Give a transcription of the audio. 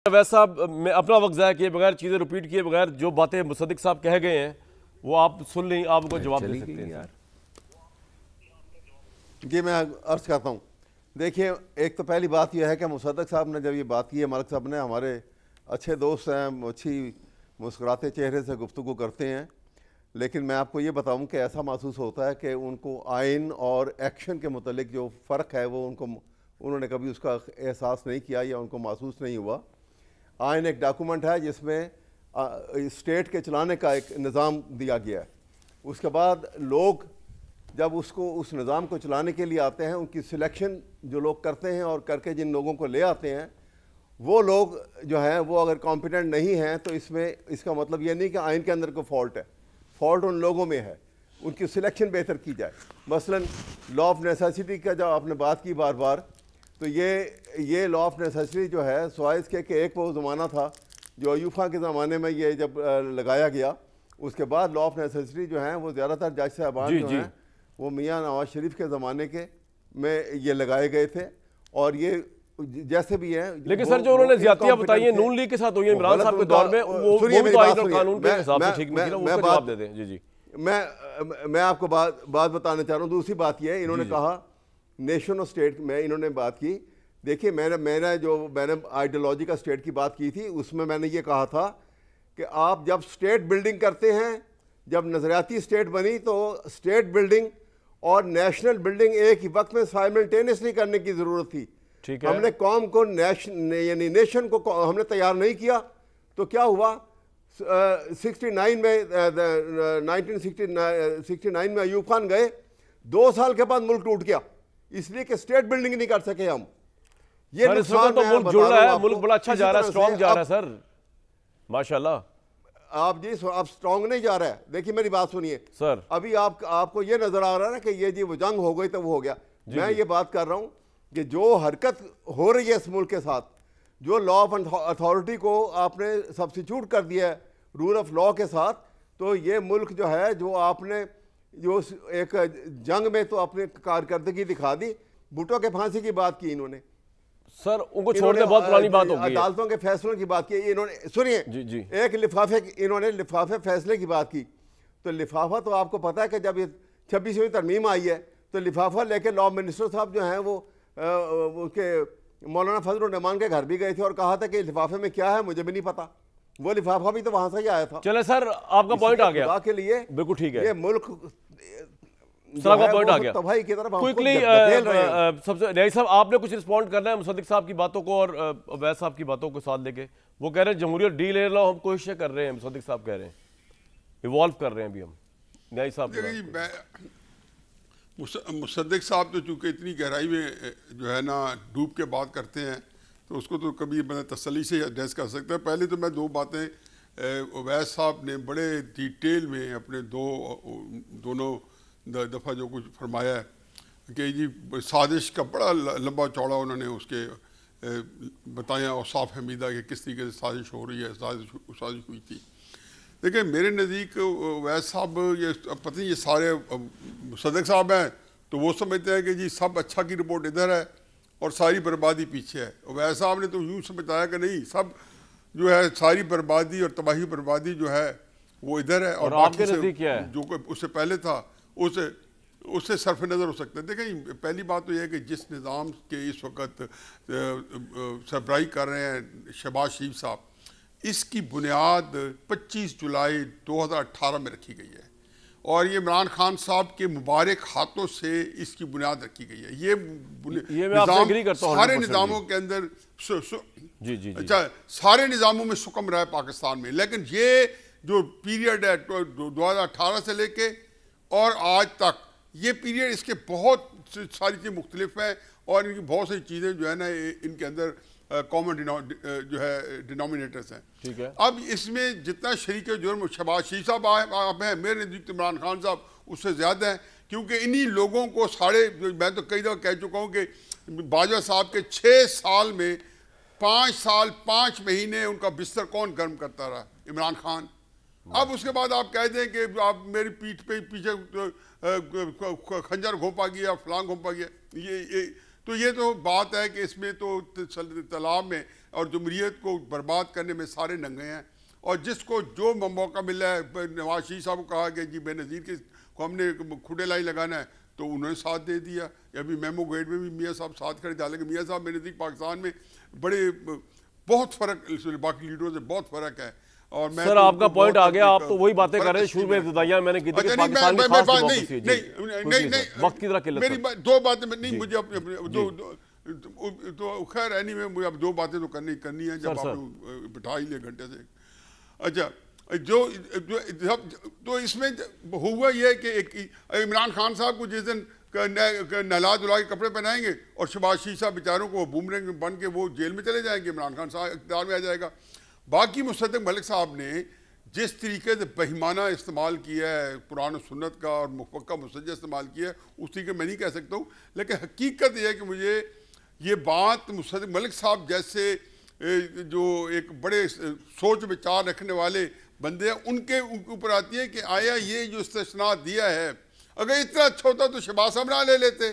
वैसा मैं अपना वक्त ज़ाया किए बगैर, चीज़ें रिपीट किए बगैर जो बातें मुसद्दिक साहब कह गए हैं वो आप सुन लें, आप उनको जवाब दे सकते हैं यार। जी मैं अर्ज करता हूँ। देखिए, एक तो पहली बात यह है कि मुसद्दिक साहब ने जब ये बात की है, मलिक साहब ने, हमारे अच्छे दोस्त हैं, अच्छी मुस्कुराते चेहरे से गुफ्तगू करते हैं, लेकिन मैं आपको ये बताऊं कि ऐसा महसूस होता है कि उनको आइन और एक्शन के मुतल्लिक जो फ़र्क है वो उन्होंने कभी उसका एहसास नहीं किया या उनको महसूस नहीं हुआ। आइन एक डॉक्यूमेंट है जिसमें स्टेट के चलाने का एक निज़ाम दिया गया है। उसके बाद लोग जब उस निज़ाम को चलाने के लिए आते हैं, उनकी सिलेक्शन जो लोग करते हैं और करके जिन लोगों को ले आते हैं, वो लोग जो हैं वो अगर कॉम्पिटेंट नहीं हैं तो इसका मतलब ये नहीं कि आइन के अंदर कोई फॉल्ट है। फॉल्ट उन लोगों में है, उनकी सिलेक्शन बेहतर की जाए। मसलन लॉ ऑफ नेसेसिटी का जब आपने बात की बार बार, तो ये लॉ ऑफ नेसेसिटी जो है सवाए इसके कि एक वो ज़माना था जो अयूफा के ज़माने में ये जब लगाया गया, उसके बाद लॉ ऑफ नेसेसिटी जो है वो ज़्यादातर जज साहबान जो हैं वो मियाँ नवाज शरीफ के ज़माने के में ये लगाए गए थे। और ये जैसे भी है, लेकिन सर जो उन्होंने ज्यादतियां बताई हैं नून लीग के साथ हुई है इमरान साहब के दौर में, वो भी तो आइन और कानून के हिसाब से ठीक नहीं थी ना, उसका जवाब दे दें। जी जी, मैं आपको बात बताना चाह रहा हूँ। दूसरी बात यह है, इन्होंने कहा नेशन और स्टेट में इन्होंने बात की। देखिए, मैंने आइडियोलॉजी का स्टेट की बात की थी, उसमें मैंने ये कहा था कि आप जब स्टेट बिल्डिंग करते हैं, जब नजरियाती स्टेट बनी तो स्टेट बिल्डिंग और नेशनल बिल्डिंग एक ही वक्त में साइमल्टेनियसली करने की ज़रूरत थी। ठीक है। हमने कौम को यानी नेशन को हमने तैयार नहीं किया तो क्या हुआ? 69 में 1969 में अयूब खान गए, 2 साल के बाद मुल्क टूट गया, इसलिए कि स्टेट बिल्डिंग नहीं कर सके हम। ये नुकसान तो मुल्क जुड़ रहा है, मुल्क बड़ा अच्छा जा रहा है, स्ट्रॉन्ग जा रहा है सर, माशाल्लाह। आप स्ट्रॉन्ग नहीं जा रहा है। देखिए मेरी बात सुनिए सर, अभी आपको ये नजर आ रहा है ना कि ये जी वो जंग हो गई तो वो हो गया। मैं ये बात कर रहा हूं कि जो हरकत हो रही है इस मुल्क के साथ, जो लॉ ऑफ अथॉरिटी को आपने सब्स्टिट्यूट कर दिया है रूल ऑफ लॉ के साथ, तो ये मुल्क जो है जो आपने जो एक जंग में तो अपनी कारकर्दगी दिखा दी। भुट्टो के फांसी की बात की इन्होंने, सर उनको छोड़ने बहुत पुरानी बात हो गई। अदालतों के फैसलों की बात की इन्होंने, सुनिए एक लिफाफे फैसले की बात की। तो लिफाफा तो आपको पता है कि जब ये 26वीं तरमीम आई है तो लिफाफा लेके लॉ मिनिस्टर साहब जो हैं वो उसके मौलाना फजल रहमान के घर भी गए थे और कहा था कि लिफाफे में क्या है मुझे भी नहीं पता। वो लिफाफा भी तो वहां से ही आया था। चले सर, आपका पॉइंट आ गया के लिए, बिल्कुल ठीक है। ये मुल्क सर का पॉइंट आ गया। तबाही की तरफ क्विकली सबसे रईस साहब आपने कुछ रिस्पॉन्ड करना है मुसद्दिक साहब की बातों को और अवैध साहब की बातों को साथ लेके? वो कह रहे हैं जमहूरियत डी ले लो, हम कोशिशें कर रहे हैं, मुसद्दिक साहब कह रहे हैं इवॉल्व कर रहे हैं अभी हम। न्याय साहब मुसद्दिक साहब तो चूंकि इतनी गहराई में जो है ना डूब के बात करते हैं तो उसको तो कभी मैं तसल्ली से एड्रेस कर सकता है। पहले तो मैं 2 बातें, अवैध साहब ने बड़े डिटेल में अपने दोनों दफ़ा जो कुछ फरमाया है कि जी साजिश का बड़ा लंबा चौड़ा उन्होंने उसके बताया और साफ हमीदा कि किस तरीके से साजिश हो रही है, साजिश हुई थी। देखिए मेरे नज़दीक अवैध साहब ये पता नहीं, ये सारे मुसद्दिक साहब हैं तो वो समझते हैं कि जी सब अच्छा की रिपोर्ट इधर है और सारी बर्बादी पीछे है। अवैध साहब ने तो यूँ समझाया कि नहीं, सब जो है सारी बर्बादी और तबाही बर्बादी जो है वो इधर है और आपके नज़दीक क्या है जो उससे पहले था उससे सरफ नज़र हो सकता है। देखें पहली बात तो यह है कि जिस निज़ाम के इस वक्त सरबराही कर रहे हैं शहबाज शरीफ साहब, इसकी बुनियाद 25 जुलाई 2018 में रखी गई है और ये इमरान खान साहब के मुबारक हाथों से इसकी बुनियाद रखी गई है। ये निज़ाम सारे निज़ामों के अंदर अच्छा सारे निज़ामों में सुकम रहा है पाकिस्तान में, लेकिन ये जो पीरियड है 2018 से लेके और आज तक, ये पीरियड इसके बहुत सारी चीज़ें मुख्तलिफ हैं और इनकी बहुत सारी चीज़ें जो है ना इनके अंदर कॉमन जो है डिनोमिनेटर्स हैं। ठीक है। अब इसमें जितना शरीक जुर्म शहबाज शरीफ साहब आप हैं, मेरे नज़दीक इमरान खान साहब उससे ज़्यादा हैं, क्योंकि इन्हीं लोगों को मैं तो कई दफ़ा कह चुका हूँ कि बाजवा साहब के 6 साल में 5 साल 5 महीने उनका बिस्तर कौन गर्म करता रहा? इमरान खान। अब उसके बाद आप कह दें कि आप मेरी पीठ पे पीछे खंजर घोंपा गया, फलांग घोंपा गया, ये तो बात है कि इसमें तो तालाब में और जमहूरियत को बर्बाद करने में सारे नंगे हैं। और जिसको जो मौका मिला है, नवाज शरीफ साहब को कहा कि जी बेनज़ीर के को हमने खुडे लाई लगाना है तो उन्होंने साथ दे दिया। अभी मेमो गेट में भी मियाँ साहब साथ खड़े, हालांकि मियाँ साहब बेनज़ीर पाकिस्तान में बड़े बहुत फ़र्क बाकी लीडरों से बहुत फ़र्क है। और मैं सर तो आपका पॉइंट आ गया, आप तो वही बातें कर रहे हैं शुरू में इब्तिदाइया मैंने की थी कि पाकिस्तान की खास डेमोक्रेसी है। नहीं, वक्त की तरह किल्लत मेरी दो बातें नहीं, मुझे तो खैर एनीवे मुझे अब दो बातें तो करनी है जब आपने बिठा ही लिया घंटे से। अच्छा, जो तो इसमें हुआ ये कि इमरान खान साहब को जिस दिन नहला धुला के कपड़े पहनाएंगे और शहबाज शरीफ साहब बेचारों को बूमरैंग बन के वो जेल में चले जाएंगे, इमरान खान साहब इक़्तिदार में आ जाएगा। बाकी मुसद्दिक मलिक साहब ने जिस तरीके से बेईमाना इस्तेमाल किया है कुरान और सुन्नत का और मुफ़क्का मुसज्जल इस्तेमाल किया है, उस तरीके मैं नहीं कह सकता हूँ। लेकिन हकीकत यह है कि मुझे ये बात मुसद्दिक मलिक साहब जैसे जो एक बड़े सोच विचार रखने वाले बंदे हैं उनके ऊपर आती है कि आया ये जो इस्तिस्ना दिया है, अगर इतना अच्छा होता तो शहबाज साहब ना ले लेते।